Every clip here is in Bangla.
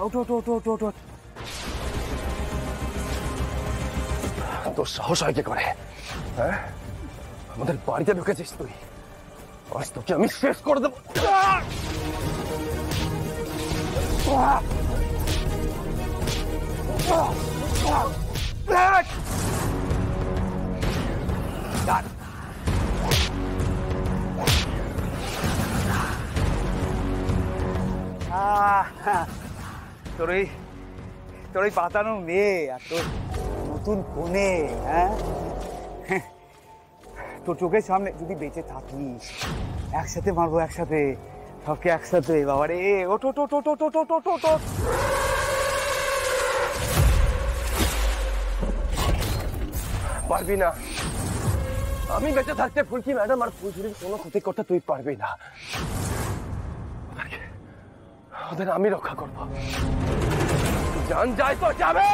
ওঠ ওঠ ওঠ ওঠ ওঠ। তোর সাহস হয় কি করে? হ্যাঁ, আমাদের বাড়িতে ঢুকেছিস তুই, আজ তোকে আমি শেষ করে দেবো। তোর ওই পাতানো মেয়ে আর তোর নতুন কোণে, হ্যাঁ, তোর চোখের সামনে যদি বেঁচে থাকিস একসাথে মারবো, একসাথে সবকে একসাথে। বাবারে ওঠ ওঠ ওঠ ওঠ ওঠ ওঠ ওঠ ওঠ। পারবি না, আমি বেঁচে থাকতে ফুলকি ম্যাডাম আর ফুলঝুরির কোনো ক্ষতি করতে তুই পারবি না। ওদের আমি রক্ষা করবো। জান যায় তো যাবে।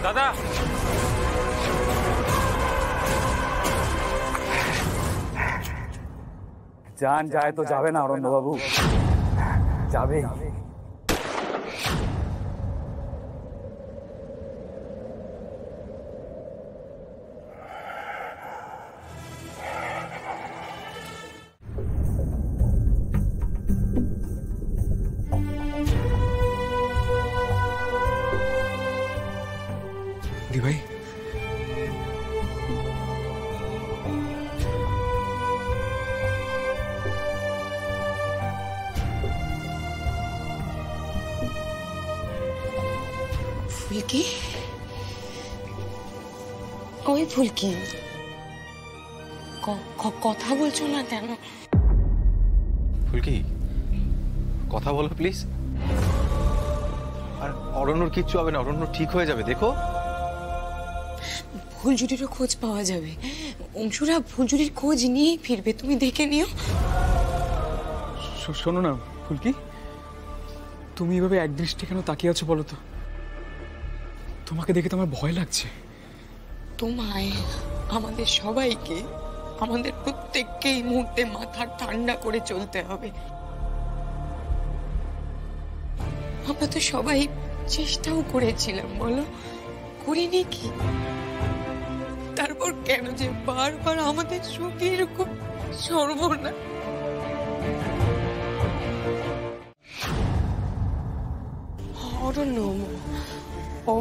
দাদা, জান যায় তো যাবে না অরণ্যবাবু, যাবে। দি ভাই, ফুলকি, ওই ফুলকি, কথা বলছো না কেন? ফুলকি কথা বলো প্লিজ। আর অরণ্যর কিচ্ছু হবে না, অরণ্য ঠিক হয়ে যাবে, দেখো। ফুলঝুরিরও খোঁজ পাওয়া যাবে, অংশুরা ফুলঝুরির খোঁজ নিয়েই ফিরবে, তুমি দেখে নিও। শোনো না ফুলকি, তুমি এভাবে একদৃষ্টে কেন তাকিয়ে আছো বলো তো? তোমাকে দেখে তো আমার ভয় লাগছে। তোমায়, আমাদের সবাইকে, আমাদের প্রত্যেককে এই মুহূর্তে মাথা ঠান্ডা করে চলতে হবে। আমরা তো সবাই চেষ্টাও করেছিলাম, বলো করিনি কি? তারপর কেন যে বারবার আমাদের সঙ্গে এরকম সর্বনা? অরণ্য, ও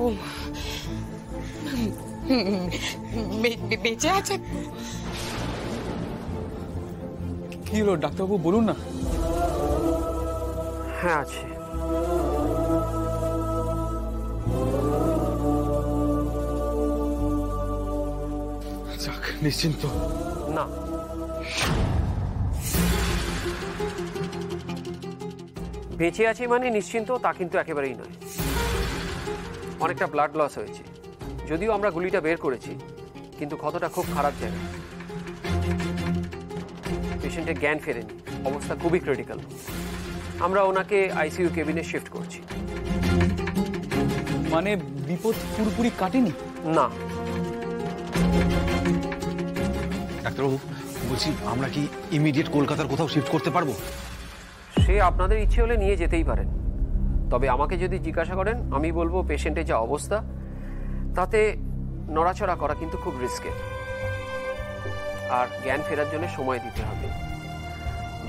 বেঁচে আছে? কি হলো ডাক্তারবাবু, বলুন না। হ্যাঁ আছে। যাক, নিশ্চিন্ত। না, বেঁচে আছি মানে নিশ্চিন্ত তা কিন্তু একেবারেই নয়। অনেকটা ব্লাড লস হয়েছে, যদিও আমরা গুলিটা বের করেছি, কিন্তু ক্ষতটা খুব খারাপ জায়গায়। পেশেন্টের জ্ঞান ফেরেনি, অবস্থা খুবই ক্রিটিক্যাল। আমরা ওনাকে আইসিইউ কেবিনে শিফট করছি। মানে বিপদ পুরোপুরি কাটেনি? না। ডাক্তারবাবু বলছি, আমরা কি ইমিডিয়েট কলকাতার কোথাও শিফট করতে পারবো? সে আপনাদের ইচ্ছে হলে নিয়ে যেতেই পারেন, তবে আমাকে যদি জিজ্ঞাসা করেন আমি বলবো পেশেন্টের যা অবস্থা তাতে নড়াচড়া করা কিন্তু খুব রিস্কের, আর জ্ঞান ফেরার জন্য সময় দিতে হবে।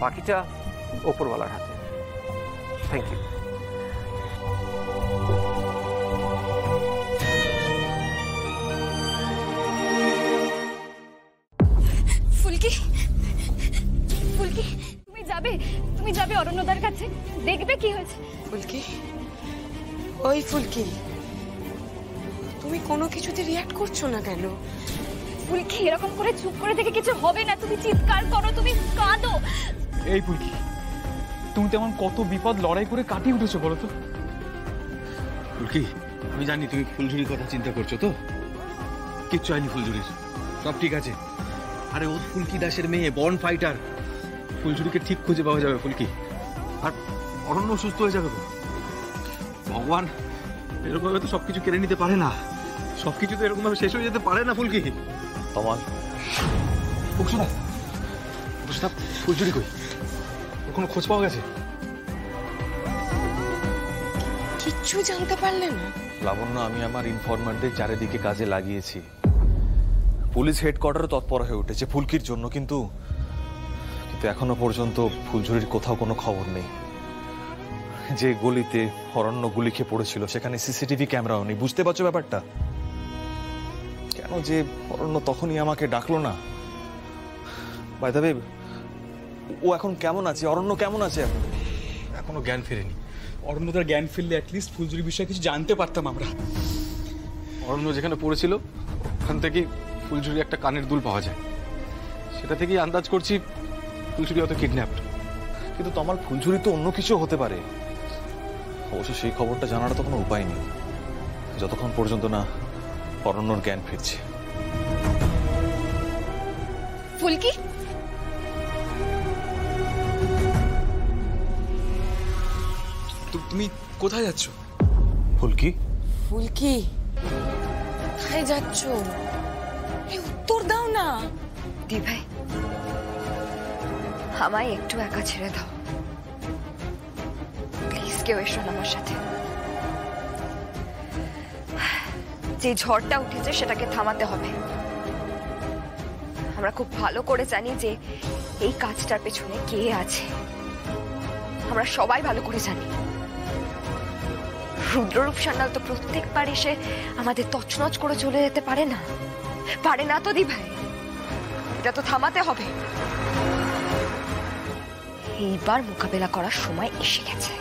বাকিটা ওপরওয়ালার হাতে। Thank you. ফুলকি, ফুলকি, তুমি যাবে অরণ্যদার কাছে, দেখবে কি হয়েছে। ফুলকি, ওই ফুলকি, তুমি কোনো কিছুতে রিঅ্যাক্ট করছো না কেন? ফুলকি, এরকম করে চুপ করে থেকে কিছু হবে না, তুমি চিৎকার করো, তুমি কাঁদো। এই ফুলকি, তুমি তেমন কত বিপদ লড়াই করে কাটিয়ে উঠেছো বলো তো? ফুলকি, আমি জানি তুমি ফুলঝুরির কথা চিন্তা করছো, তো কিচ্ছু হয়নি ফুলঝুরির, সব ঠিক আছে। আরে ও ফুলকি দাসের মেয়ে, বর্ন ফাইটার, ফুলঝুরিকে ঠিক খুঁজে পাওয়া যাবে ফুলকি। আর অরণ্য সুস্থ হয়ে যাবে তো। ভগবান এরকম ভাবে তো সবকিছু কেড়ে নিতে পারে না, সবকিছু তো এরকম ভাবে শেষ হয়ে যেতে পারে না ফুলকি। তমাল, শোনা বসে ফুলঝুরি কই, ওর কোনো খোঁজ পাওয়া গেছে? কিচ্ছু জানতে পারলে না? লাবণ্য, আমি আমার ইনফরমারদের চারিদিকে কাজে লাগিয়েছি। পুলিশ হেডকোয়ার্টারে তৎপর হয়ে উঠেছে ফুলকির জন্য, কিন্তু এখনো পর্যন্ত ফুলঝুরির কোথাও কোনো খবর নেই। যে গলিতে অরণ্য গুলি খেয়ে পড়েছিল সেখানে সিসিটিভি ক্যামেরাও নেই। বুঝতে পারছো ব্যাপারটা? কেন যে অরণ্য তখনই আমাকে ডাকলো না? বাই দ্য ওয়ে, ও এখন কেমন আছে? অরণ্য কেমন আছে এখন? এখনো জ্ঞান ফেরেনি। অরণ্যতার জ্ঞান ফিরলে অ্যাটলিস্ট ফুলঝুরির বিষয়ে কিছু জানতে পারতাম আমরা। অরণ্য যেখানে পড়েছিল ওখান থেকেই ফুলঝুরি একটা কানের দুল পাওয়া যায়, সেটা থেকেই আন্দাজ করছি ফুলঝুরি হয়তো কিডন্যাপড। কিন্তু তমাল, ফুলঝুরি তো অন্য কিছু হতে পারে। অবশ্য সেই খবরটা জানার তো কোনো উপায় নেই যতক্ষণ পর্যন্ত না অরণ্যর জ্ঞান ফিরছে। ফুলকি, তুমি কোথায় যাচ্ছ? ফুলকি, ফুলকি, কোথায় যাচ্ছ? এই উত্তর দাও না। দি ভাই, আমায় একটু একা ছেড়ে দাও প্লিজ। কেউ এসো না আমার সাথে। যে ঝড়টা উঠেছে সেটাকে থামাতে হবে। আমরা খুব ভালো করে জানি যে এই কাজটার পেছনে কে আছে। আমরা সবাই ভালো করে জানি। রুদ্ররূপ সান্যাল তো প্রত্যেকবার এসে আমাদের তছনছ করে চলে যেতে পারে না, পারে না তো দি ভাই। এটা তো থামাতে হবে। এইবার মোকাবেলা করার সময় এসে গেছে।